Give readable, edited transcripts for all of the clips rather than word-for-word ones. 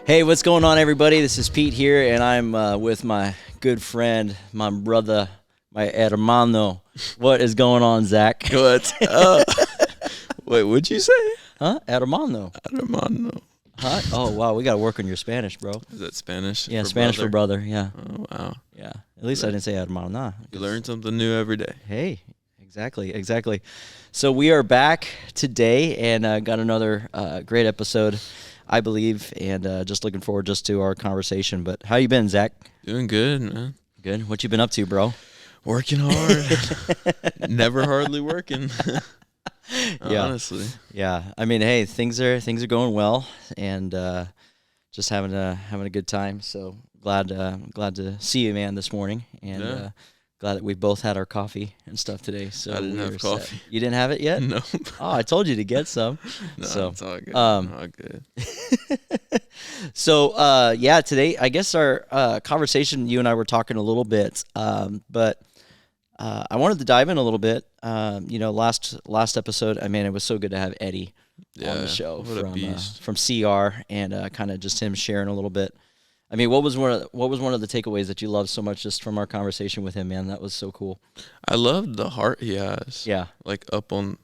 Hey, what's going on, everybody? This is Pete here, and I'm with my good friend, my brother, my hermano. What is going on, Zach? What's up? Wait, what'd you say? Huh? Hermano. Hermano. Huh? Oh, wow. We got to work on your Spanish, bro. Is that Spanish? Yeah, for Spanish brother? for brother. Yeah. Oh, wow. Yeah. At least I didn't say hermano. Nah. You learn something new every day. Hey, exactly. So we are back today and got another great episode, I believe, and just looking forward just to our conversation. But how you been, Zach? Doing good, man. Good. What you been up to, bro? Working hard. Never hardly working. Yeah. Honestly. Yeah. I mean, hey, things are going well, and just having a good time. So glad to see you, man, this morning, and Yeah. glad that we both had our coffee and stuff today. So I didn't we have are coffee. set. You didn't have it yet? No. Oh, I told you to get some. No, So, it's all good. um, All good. So yeah, today I guess our conversation, you and I were talking a little bit, but I wanted to dive in a little bit. Last episode, I mean, it was so good to have Eddie on the show What a beast. from CR, and kind of just him sharing a little bit. I mean, what was one of the takeaways that you loved so much just from our conversation with him, man? That was so cool. I love the heart he has. Yeah. Like up on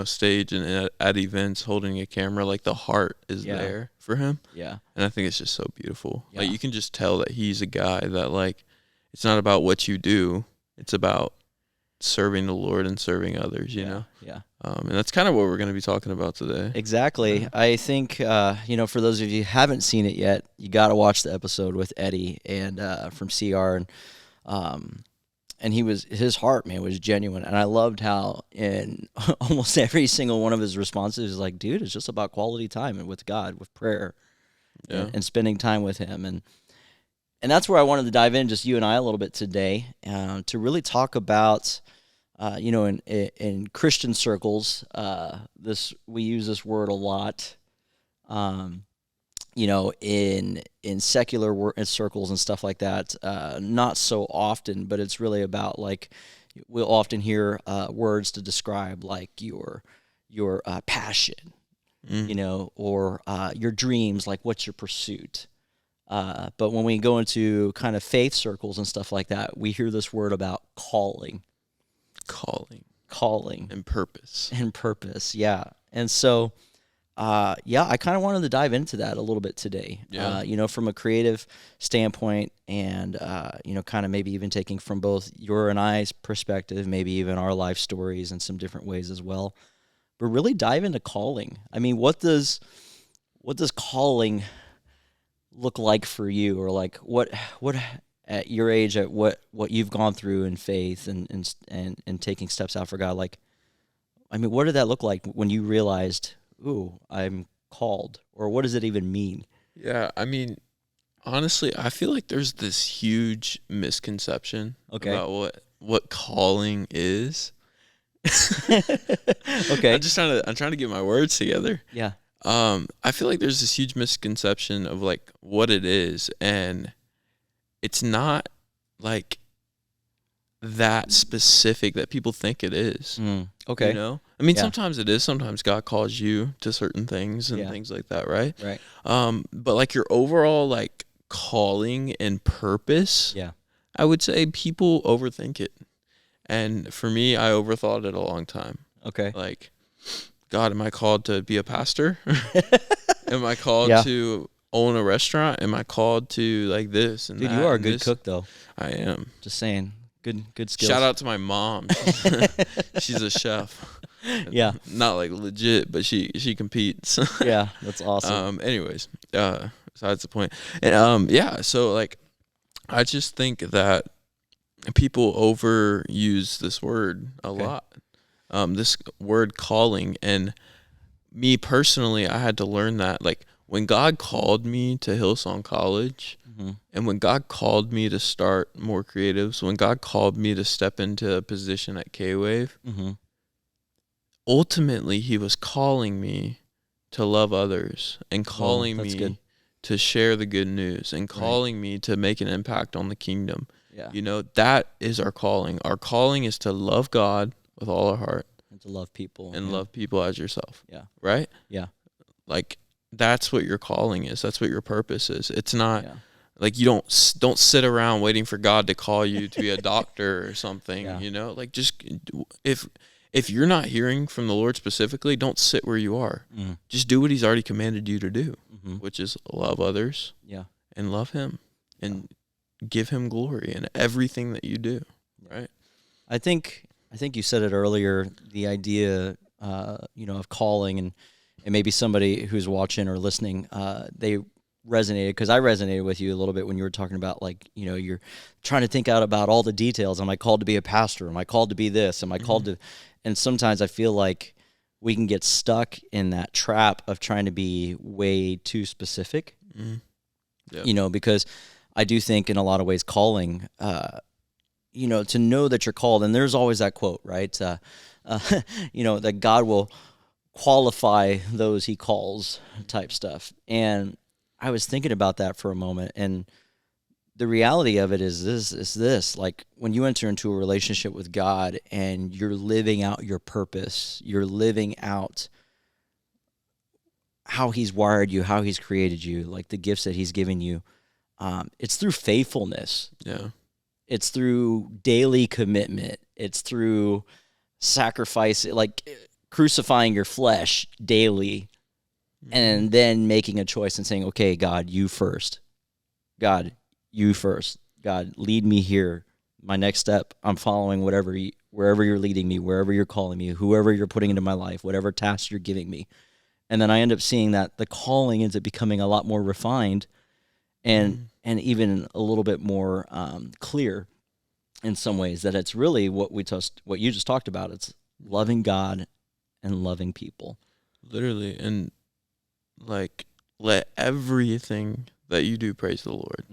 stage and at events holding a camera, like the heart is Yeah. there for him. Yeah. And I think it's just so beautiful. Yeah. Like you can just tell that he's a guy that like it's not about what you do, it's about serving the Lord and serving others, you know? Yeah. And that's kind of what we're going to be talking about today. Exactly. I think, for those of you who haven't seen it yet, you got to watch the episode with Eddie and from CR. And his heart, man, was genuine. And I loved how in almost every single one of his responses, he's like, dude, it's just about quality time and with God, with prayer and spending time with him. And that's where I wanted to dive in, just you and I a little bit today, to really talk about, in Christian circles, we use this word a lot. In secular circles and stuff like that, not so often, but it's really about like we'll often hear words to describe like your passion, or your dreams, like what's your pursuit. But when we go into kind of faith circles and stuff like that, we hear this word about calling And purpose. Yeah. And so, I kind of wanted to dive into that a little bit today, from a creative standpoint and, kind of maybe even taking from both your and I's perspective, maybe even our life stories in some different ways as well, but really dive into calling. I mean, what does calling look like for you, or like what at your age, at what you've gone through in faith and taking steps out for God? Like, I mean, what did that look like when you realized, ooh, I'm called, or what does it even mean? Yeah, I mean, honestly, I feel like there's this huge misconception about what calling is. Okay. I'm trying to get my words together. Yeah. I feel like there's this huge misconception of like what it is, and it's not like that specific that people think it is. Okay. I mean, sometimes it is. Sometimes God calls you to certain things and things like that, right? Right. But like your overall like calling and purpose, I would say people overthink it. And for me, I overthought it a long time. Okay. Like, God, am I called to be a pastor? Am I called to own a restaurant? Am I called to like this and Dude, that? you are a good cook, though. I am. Just saying. Good skills. Shout out to my mom. She's a chef. Yeah. Not like legit, but she competes. Yeah, that's awesome. Anyways, besides the point. And so like I just think that people overuse this word a lot. This word calling, and me personally, I had to learn that like when God called me to Hillsong College, and when God called me to start More Creatives, when God called me to step into a position at K-Wave, ultimately He was calling me to love others and calling me to share the good news and calling me to make an impact on the kingdom. Yeah. That is our calling. Our calling is to love God with all our heart. And to love people. And love people as yourself. Yeah. Right? Yeah. Like, that's what your calling is. That's what your purpose is. It's not like you don't sit around waiting for God to call you to be a doctor or something, you know? Like just if you're not hearing from the Lord specifically, don't sit where you are. Just do what he's already commanded you to do, which is love others and love him and give him glory in everything that you do, right? I think you said it earlier, the idea of calling, and maybe somebody who's watching or listening, they resonated, because I resonated with you a little bit when you were talking about, like, you're trying to think out about all the details. Am I called to be a pastor? Am I called to be this? Am I called to? And sometimes I feel like we can get stuck in that trap of trying to be way too specific, because I do think in a lot of ways calling, to know that you're called, and there's always that quote, right? That God will qualify those he calls, type stuff. And I was thinking about that for a moment, and the reality of it is this, like, when you enter into a relationship with God and you're living out your purpose, you're living out how he's wired you, how he's created you, like the gifts that he's given you, it's through faithfulness. Yeah. It's through daily commitment. It's through sacrifice, like crucifying your flesh daily, and then making a choice and saying, okay, God, you first. God, you first. God, lead me here. My next step, I'm following wherever you're leading me, wherever you're calling me, whoever you're putting into my life, whatever task you're giving me. And then I end up seeing that the calling ends up becoming a lot more refined and even a little bit more clear in some ways, that it's really what you just talked about. It's loving God and loving people. Literally. And like, let everything that you do praise the Lord.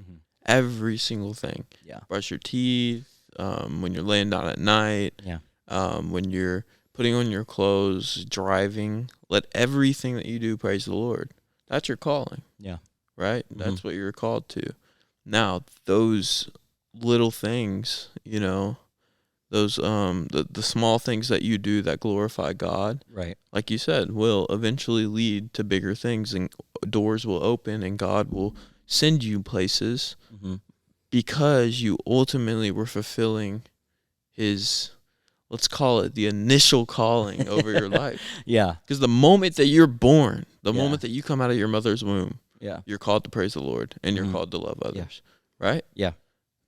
Every single thing. Yeah. Brush your teeth, when you're laying down at night, when you're putting on your clothes, driving, let everything that you do praise the Lord. That's your calling. Yeah. Right? That's what you're called to. Now, those little things, those the small things that you do that glorify God, right, like you said, will eventually lead to bigger things, and doors will open, and God will send you places because you ultimately were fulfilling his, let's call it, the initial calling over your life. Yeah. Because the moment that you're born, the moment that you come out of your mother's womb, you're called to praise the Lord, and you're called to love others. Right? Yeah.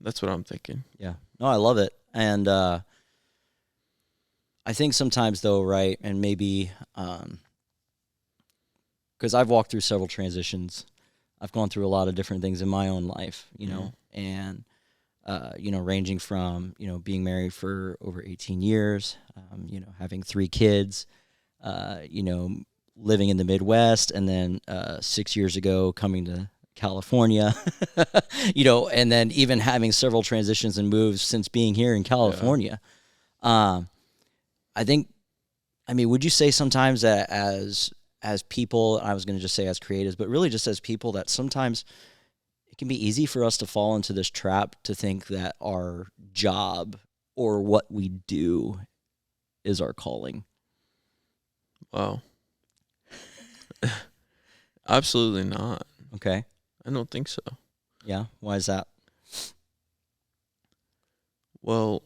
That's what I'm thinking. Yeah. No, I love it. And I think sometimes, though, right, and maybe because I've walked through several transitions. I've gone through a lot of different things in my own life, and, ranging from, being married for over 18 years, having 3 kids, living in the Midwest, and then 6 years ago coming to California, and then even having several transitions and moves since being here in California. I mean, would you say sometimes that as people, I was going to just say as creatives, but really just as people, that sometimes it can be easy for us to fall into this trap to think that our job or what we do is our calling? Wow. Absolutely not. Okay. I don't think so. Yeah? Why is that? Well,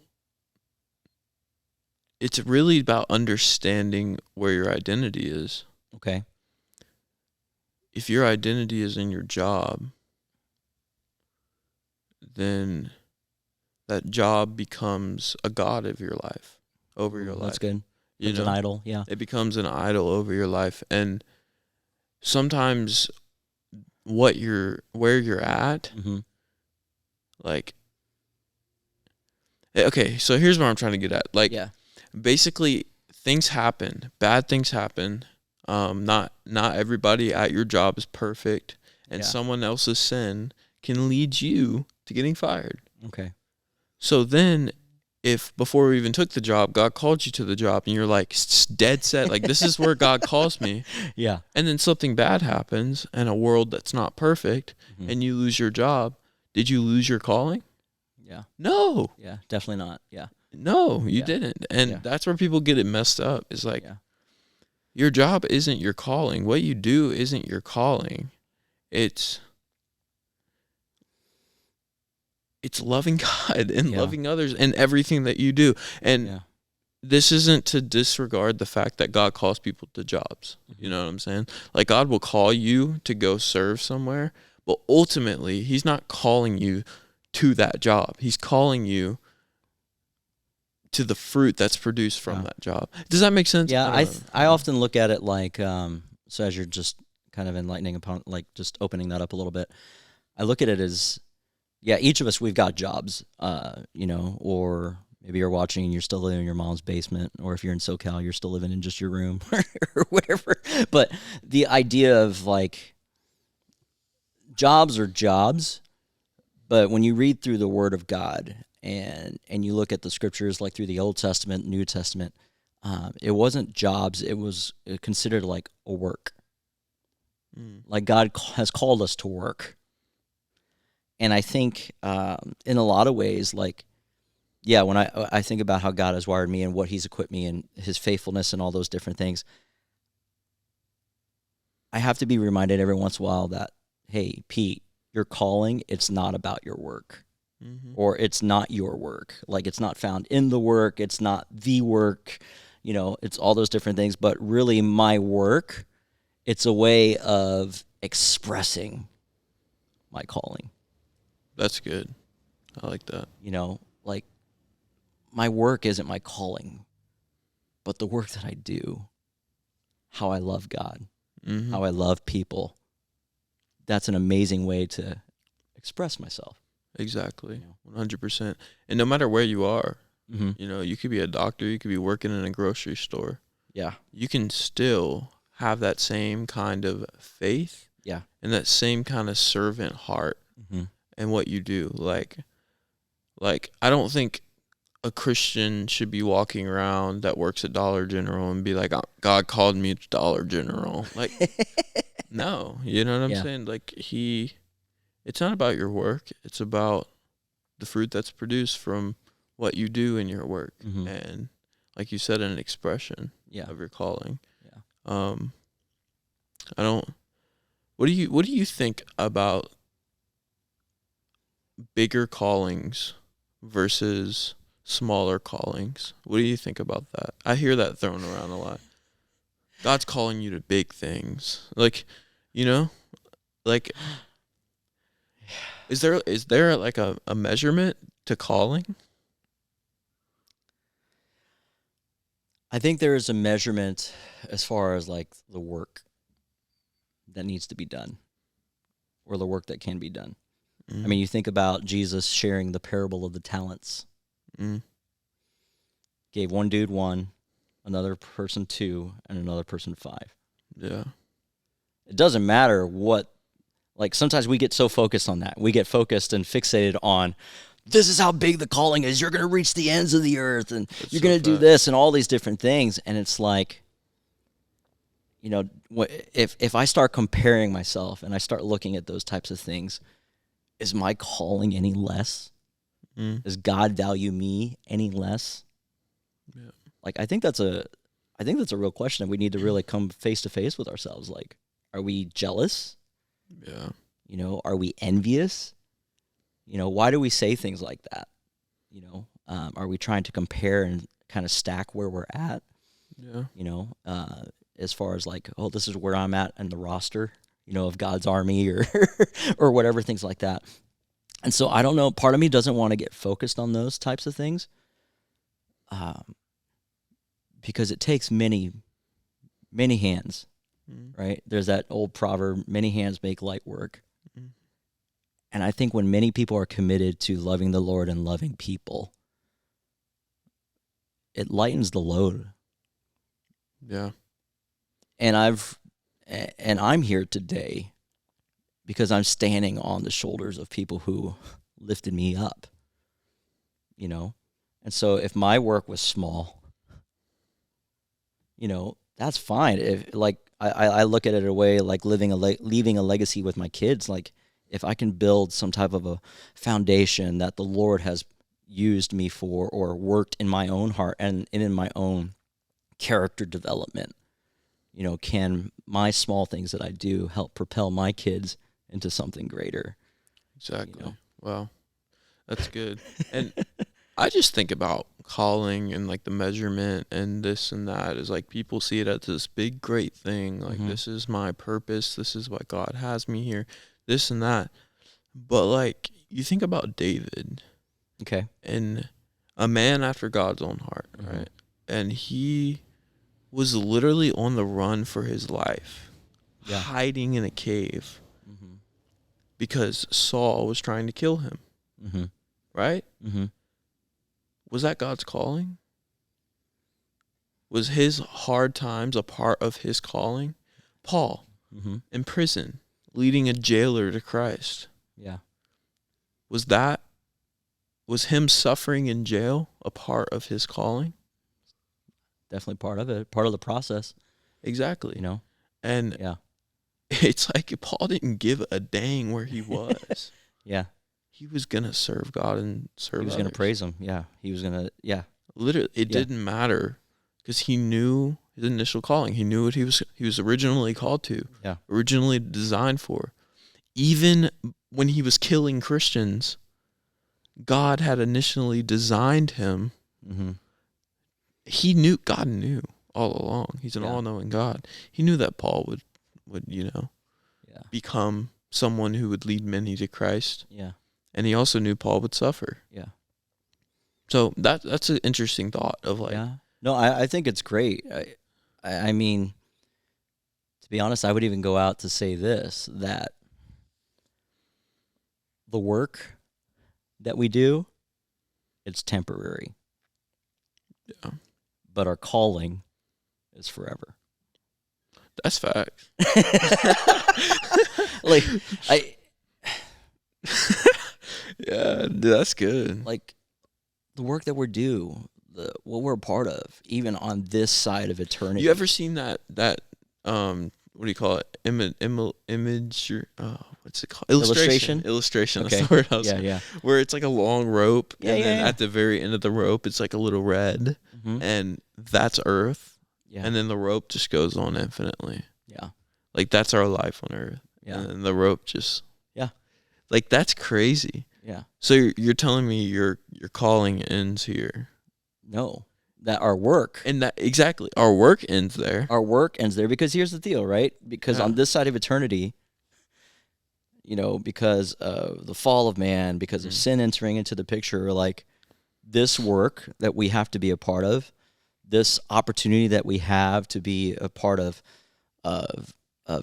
it's really about understanding where your identity is. Okay. If your identity is in your job, then that job becomes a god of your life, over your life. That's good. It's an idol, yeah. It becomes an idol over your life. And sometimes where you're at, like, okay, so here's what I'm trying to get at. Like, basically, things happen, bad things happen. Not everybody at your job is perfect, and someone else's sin can lead you to getting fired. Okay. So then, if before we even took the job, God called you to the job, and you're like dead set, like, this is where God calls me. Yeah. And then something bad happens in a world that's not perfect, and you lose your job. Did you lose your calling? Yeah. No. Yeah, definitely not. Yeah. No, you didn't. And that's where people get it messed up. It's like, your job isn't your calling. What you do isn't your calling. It's loving God and loving others in everything that you do. And this isn't to disregard the fact that God calls people to jobs. You know what I'm saying? Like, God will call you to go serve somewhere, but ultimately he's not calling you to that job. He's calling you to the fruit that's produced from that job. Does that make sense? Yeah, I often look at it like, so as you're just kind of enlightening upon, like, just opening that up a little bit, I look at it as, each of us, we've got jobs, or maybe you're watching and you're still living in your mom's basement, or if you're in SoCal, you're still living in just your room or whatever. But the idea of, like, jobs are jobs, but when you read through the Word of God and you look at the scriptures, like through the Old Testament, New Testament, it wasn't jobs. It was considered like a work. Like, God has called us to work. And I think in a lot of ways, like, when I think about how God has wired me and what he's equipped me and his faithfulness and all those different things, I have to be reminded every once in a while that, hey, Pete, your calling, it's not about your work. Or it's not your work. Like, it's not found in the work. It's not the work. It's all those different things. But really, my work, it's a way of expressing my calling. That's good. I like that. Like, my work isn't my calling, but the work that I do, how I love God, how I love people, that's an amazing way to express myself. Exactly. 100%. And no matter where you are, you could be a doctor, you could be working in a grocery store. Yeah. You can still have that same kind of faith. Yeah. And that same kind of servant heart in what you do. Like I don't think a Christian should be walking around that works at Dollar General and be like, God called me to Dollar General. Like, no, you know what I'm saying? Like, it's not about your work. It's about the fruit that's produced from what you do in your work. And like you said, an expression of your calling. Yeah. What do you think about bigger callings versus smaller callings? What do you think about that? I hear that thrown around a lot. God's calling you to big things. Like, like, is there like a measurement to calling? I think there is a measurement as far as, like, the work that needs to be done or the work that can be done. I mean, you think about Jesus sharing the parable of the talents. Gave one dude 1, another person 2, and another person 5. Yeah. It doesn't matter what, like, sometimes we get so focused on that. We get focused and fixated on, this is how big the calling is. You're going to reach the ends of the earth, and you're going to do this and all these different things. And it's like, if I start comparing myself and I start looking at those types of things, is my calling any less? Does God value me any less? Yeah. Like, I think that's a real question that we need to really come face to face with ourselves. Like, are we jealous? Yeah. Are we envious? Why do we say things like that? Are we trying to compare and kind of stack where we're at? Yeah. As far as, like, oh, this is where I'm at in the roster, of God's army or or whatever, things like that. And so I don't know, part of me doesn't want to get focused on those types of things, because it takes many, many hands, right? There's that old proverb, many hands make light work. And I think when many people are committed to loving the Lord and loving people, it lightens the load. Yeah. And I'm here today because I'm standing on the shoulders of people who lifted me up, And so if my work was small, that's fine. If, like, I look at it a way like leaving a legacy with my kids. Like, if I can build some type of a foundation that the Lord has used me for or worked in my own heart and in my own character development, can my small things that I do help propel my kids into something greater? Exactly. Wow. That's good. And I just think about calling and like the measurement and this and that is like people see it as this big great thing, like this is my purpose, this is why God has me here, this and that. But like you think about David, okay, and a man after God's own heart, right? And he was literally on the run for his life, hiding in a cave because Saul was trying to kill him, right? Was that God's calling? Was his hard times a part of his calling? Paul, in prison, leading a jailer to Christ. Yeah. Was him suffering in jail a part of his calling? Definitely part of it, part of the process. Exactly. And yeah, it's like Paul didn't give a dang where he was. yeah. He was going to serve God and serve He was going to praise him. Yeah. He was going to, Literally, it didn't matter because he knew his initial calling. He knew what he was originally called to, originally designed for. Even when he was killing Christians, God had initially designed him. God knew all along. He's an all-knowing God. He knew that Paul would become someone who would lead many to Christ. Yeah. And he also knew Paul would suffer. Yeah. So that's an interesting thought of like. Yeah. No, I think it's great. I mean, to be honest, I would even go out to say this, that the work that we do, it's temporary. Yeah. But our calling is forever. That's fact. Like, yeah, dude, that's good. Like, the work that we're what we're a part of, even on this side of eternity. You ever seen that what do you call it? Image, what's it called? Illustration. Okay. That's the word I was yeah. Where it's like a long rope, Yeah, and then at the very end of the rope, it's like a little red, and that's Earth. Yeah. And then the rope just goes on infinitely. Yeah. Like that's our life on Earth. Yeah. And then the rope just. Yeah. Like that's crazy. Yeah. So you're telling me your calling ends here? No. That our work. And that exactly. Our work ends there. Our work ends there because here's the deal, right? Because on this side of eternity, because of the fall of man, because of sin entering into the picture, like this work that we have to be a part of, this opportunity that we have to be a part of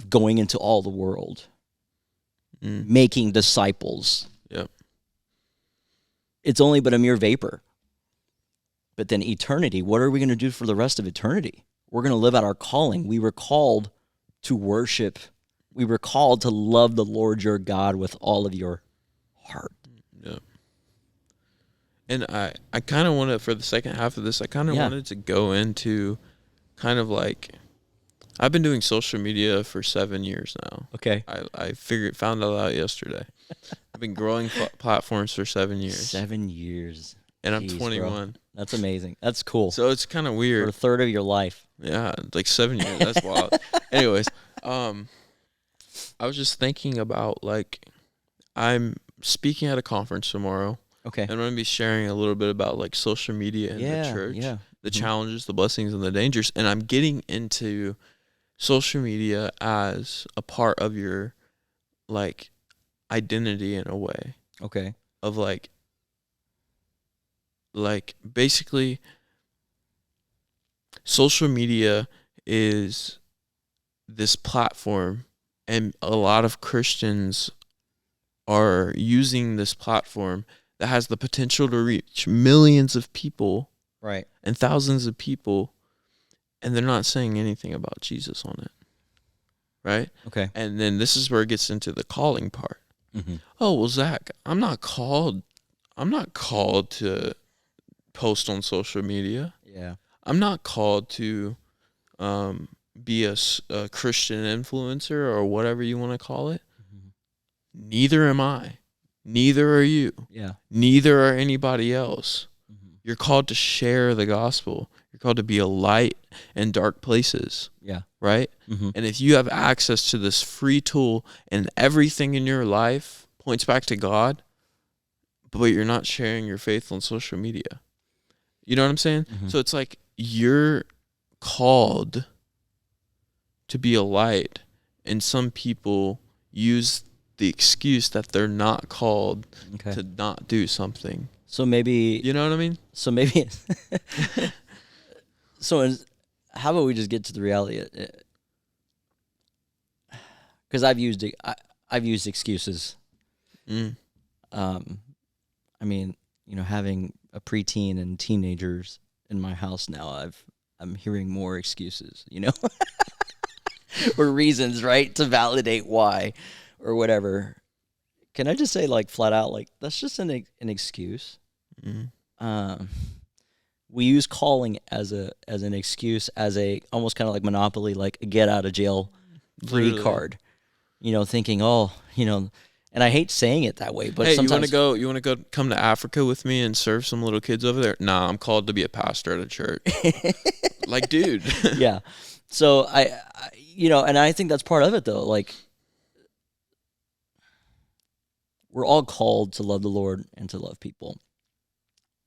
going into all the world, making disciples. Yep. It's only but a mere vapor. But then eternity, what are we going to do for the rest of eternity? We're going to live out our calling. We were called to worship. We were called to love the Lord your God with all of your heart. Yeah. And I kind of want to, for the second half of this, I kind of wanted to go into kind of like, I've been doing social media for 7 years now. Okay. I found that out yesterday. I've been growing platforms for 7 years. 7 years. And I'm 21. Bro. That's amazing. That's cool. So it's kind of weird. For a third of your life. Yeah, like 7 years. That's wild. Anyways, I was just thinking about, like, I'm speaking at a conference tomorrow. Okay. And I'm going to be sharing a little bit about, like, social media in the church. The challenges, the blessings, and the dangers. And I'm getting into social media as a part of your, like, identity in a way. Okay. Of, like basically social media is this platform, and a lot of Christians are using this platform that has the potential to reach millions of people, right, and thousands of people, and they're not saying anything about Jesus on it, right? Okay. And then this is where it gets into the calling part. Oh, well, Zach, I'm not called to post on social media. Yeah. I'm not called to be a Christian influencer or whatever you want to call it. Neither am I. Neither are you. Yeah. Neither are anybody else. You're called to share the gospel. You're called to be a light in dark places. Yeah. Right? Mm-hmm. And if you have access to this free tool and everything in your life points back to God, but you're not sharing your faith on social media. You know what I'm saying? Mm-hmm. So it's like you're called to be a light, and some people use the excuse that they're not called to not do something. So maybe, you know what I mean? So maybe, how about we just get to the reality? Because I've used excuses. I mean, having a preteen and teenagers in my house now, I'm hearing more excuses, or reasons, right, to validate why, or whatever. Can I just say, like, flat out, like, that's just an excuse. We use calling as an excuse, as a almost kind of like Monopoly, like a get out of jail free card. Thinking, and I hate saying it that way, but hey, sometimes you want to go come to Africa with me and serve some little kids over there? Nah, I'm called to be a pastor at a church. Like, dude. Yeah. So I and I think that's part of it, though. Like, we're all called to love the Lord and to love people.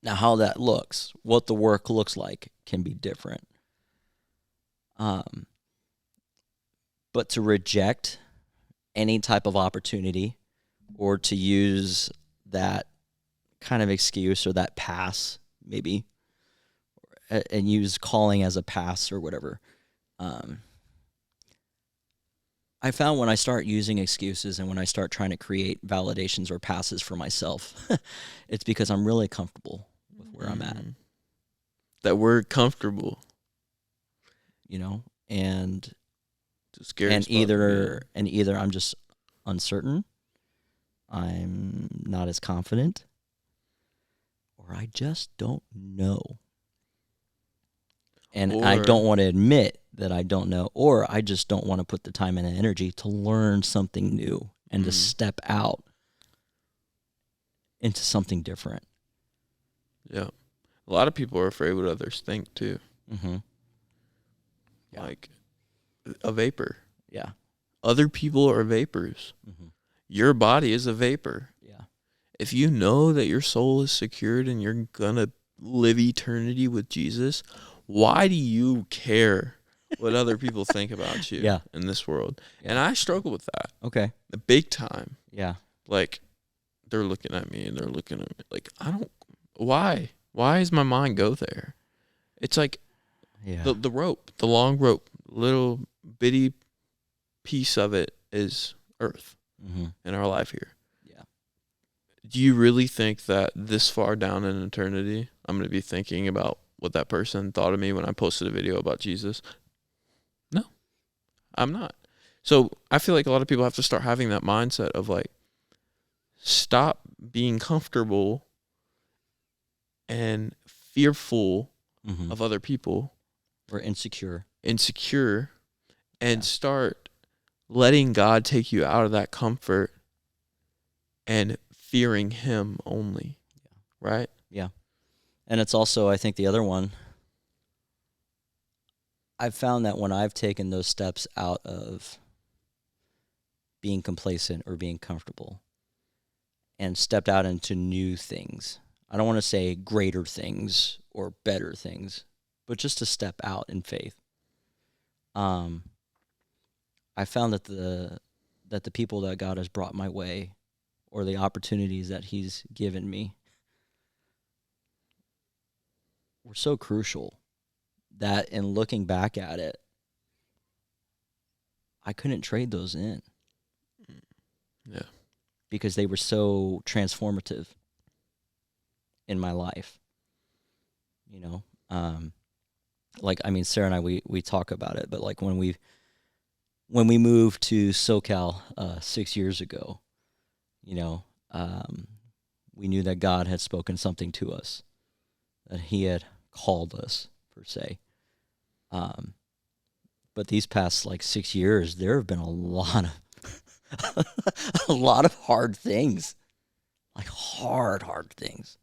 Now, how that looks, what the work looks like, can be different. But to reject any type of opportunity, or to use that kind of excuse or that pass, maybe, and use calling as a pass or whatever. I found when I start using excuses and when I start trying to create validations or passes for myself, it's because I'm really comfortable with where I'm at. That word comfortable. And it's a scary spot either I'm just uncertain, I'm not as confident, or I just don't know. And I don't want to admit that I don't know, or I just don't want to put the time and energy to learn something new and to step out into something different. Yeah. A lot of people are afraid what others think, too. Mm-hmm. Yeah. Like a vapor. Yeah. Other people are vapors. Mm-hmm. Your body is a vapor. Yeah. If you know that your soul is secured and you're going to live eternity with Jesus, why do you care what other people think about you in this world? Yeah. And I struggle with that. Okay. Big time. Yeah. Like, they're looking at me and they're looking at me. Like, why? Why does my mind go there? It's like the rope, the long rope, little bitty piece of it is earth in our life here. Yeah. Do you really think that this far down in eternity, I'm going to be thinking about what that person thought of me when I posted a video about Jesus? No, I'm not. So I feel like a lot of people have to start having that mindset of, like, stop being comfortable and fearful of other people. Or insecure. And start letting God take you out of that comfort and fearing Him only. Yeah. Right? Yeah. And it's also, I think, the other one, I've found that when I've taken those steps out of being complacent or being comfortable and stepped out into new things, I don't want to say greater things or better things, but just to step out in faith. I found that the people that God has brought my way, or the opportunities that He's given me, were so crucial that in looking back at it, I couldn't trade those in. Yeah. Because they were so transformative in my life. Like, I mean, Sarah and I, we talk about it, but like when we moved to SoCal 6 years ago, we knew that God had spoken something to us, that He had called us, per se. But these past, like, 6 years, there have been a lot of hard things, like hard things.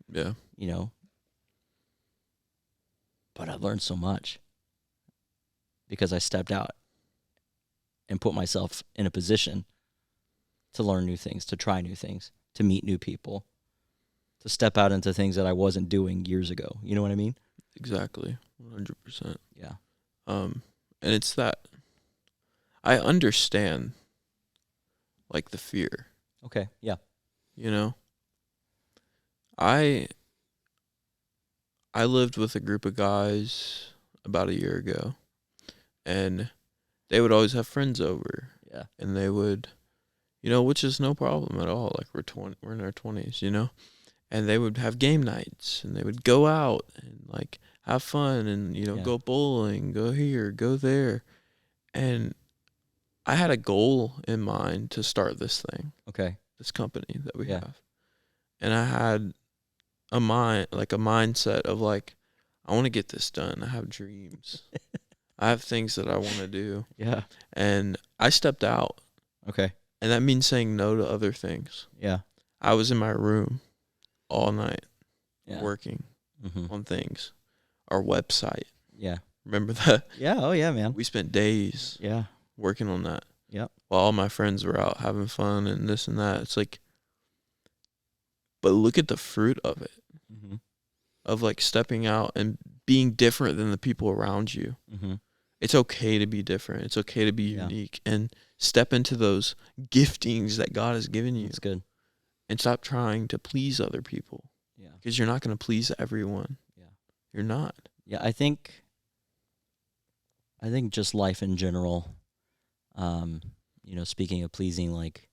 Yeah. but I've learned so much because I stepped out and put myself in a position to learn new things, to try new things, to meet new people, to step out into things that I wasn't doing years ago. You know what I mean? Exactly. 100%. Yeah. And it's that I understand, like, the fear. Okay. Yeah. You know, I lived with a group of guys about a year ago, and they would always have friends over. Yeah. And they would, you know, which is no problem at all. Like, we're in our 20s, you know, and they would have game nights, and they would go out and, like, have fun and, you know, go bowling, go here, go there. And I had a goal in mind to start this thing. Okay. This company that we have. And I had a mindset of, like, I want to get this done. I have dreams. I have things that I want to do. Yeah. And I stepped out. Okay. And that means saying no to other things. Yeah. I was in my room all night working on things. Our website. Yeah. Remember that? Yeah. Oh, yeah, man. We spent days working on that. Yep. While all my friends were out having fun and this and that. It's like, but look at the fruit of it. Mm-hmm. Of, like, stepping out and being different than the people around you. Mm-hmm. It's okay to be different. It's okay to be unique and step into those giftings that God has given you. That's good. And stop trying to please other people. Yeah. Because you're not going to please everyone. Yeah. You're not. Yeah, I think just life in general, you know, speaking of pleasing, like,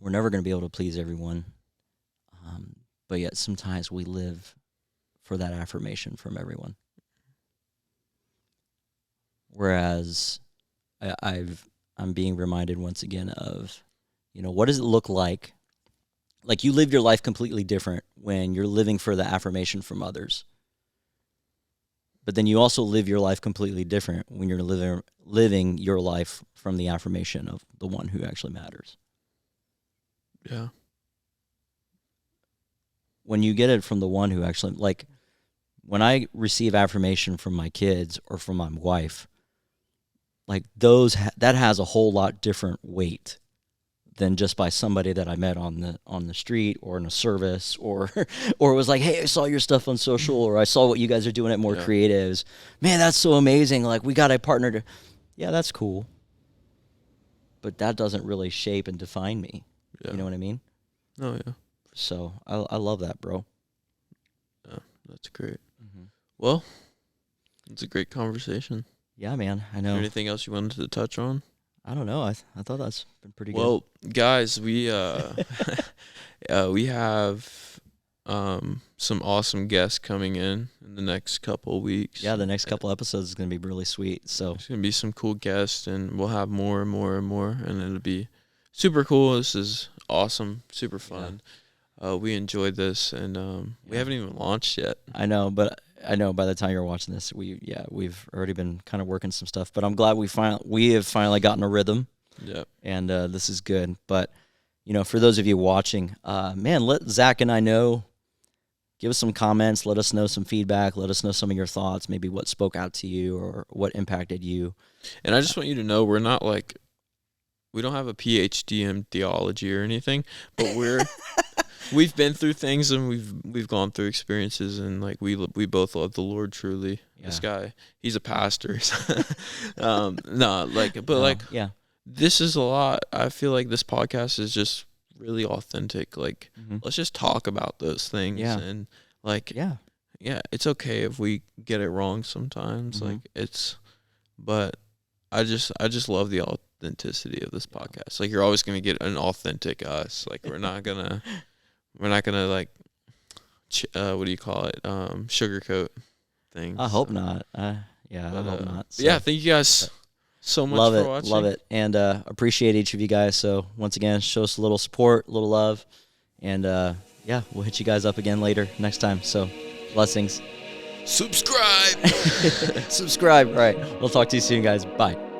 we're never going to be able to please everyone. But yet sometimes we live for that affirmation from everyone. Whereas I'm being reminded once again of, you know, what does it look like? Like, you live your life completely different when you're living for the affirmation from others. But then you also live your life completely different when you're living your life from the affirmation of the one who actually matters. Yeah. When you get it from the one who actually, like, when I receive affirmation from my kids or from my wife, like, that has a whole lot different weight than just by somebody that I met on the street or in a service or it was like, hey, I saw your stuff on social, or I saw what you guys are doing at More Creatives. Man, that's so amazing. Like, we got a partner yeah, that's cool. But that doesn't really shape and define me. Yeah. You know what I mean? Oh, yeah. So I love that, bro. Yeah, that's great. Mm-hmm. Well, it's a great conversation. Yeah, man, I know. Is there anything else you wanted to touch on? I don't know. I thought that's been pretty good. Well, guys, we we have some awesome guests coming in the next couple of weeks. Yeah, the next couple episodes is going to be really sweet. So there's going to be some cool guests, and we'll have more and more and more, and it'll be super cool. This is awesome, super fun. Yeah. We enjoyed this, and we haven't even launched yet. I know, but I know by the time you're watching this, we've already been kind of working some stuff. But I'm glad we have finally gotten a rhythm. Yeah. And this is good. But, you know, for those of you watching, man, let Zach and I know. Give us some comments. Let us know some feedback. Let us know some of your thoughts, maybe what spoke out to you or what impacted you. And I just want you to know, we're not like, we don't have a PhD in theology or anything, but we've been through things, and we've gone through experiences, and like we both love the Lord truly. Yeah. This guy, he's a pastor. This is a lot. I feel like this podcast is just really authentic. Like, let's just talk about those things. Yeah. And like, yeah, it's okay if we get it wrong sometimes. But I just love the authenticity of this podcast. Like, you're always going to get an authentic us. Like, we're not gonna like, what do you call it? Sugarcoat things. I hope not. I hope not. So. Yeah, thank you guys so much for watching. Love it, and appreciate each of you guys. So once again, show us a little support, a little love, and we'll hit you guys up again later next time. So blessings. Subscribe. Subscribe. All right, we'll talk to you soon, guys. Bye.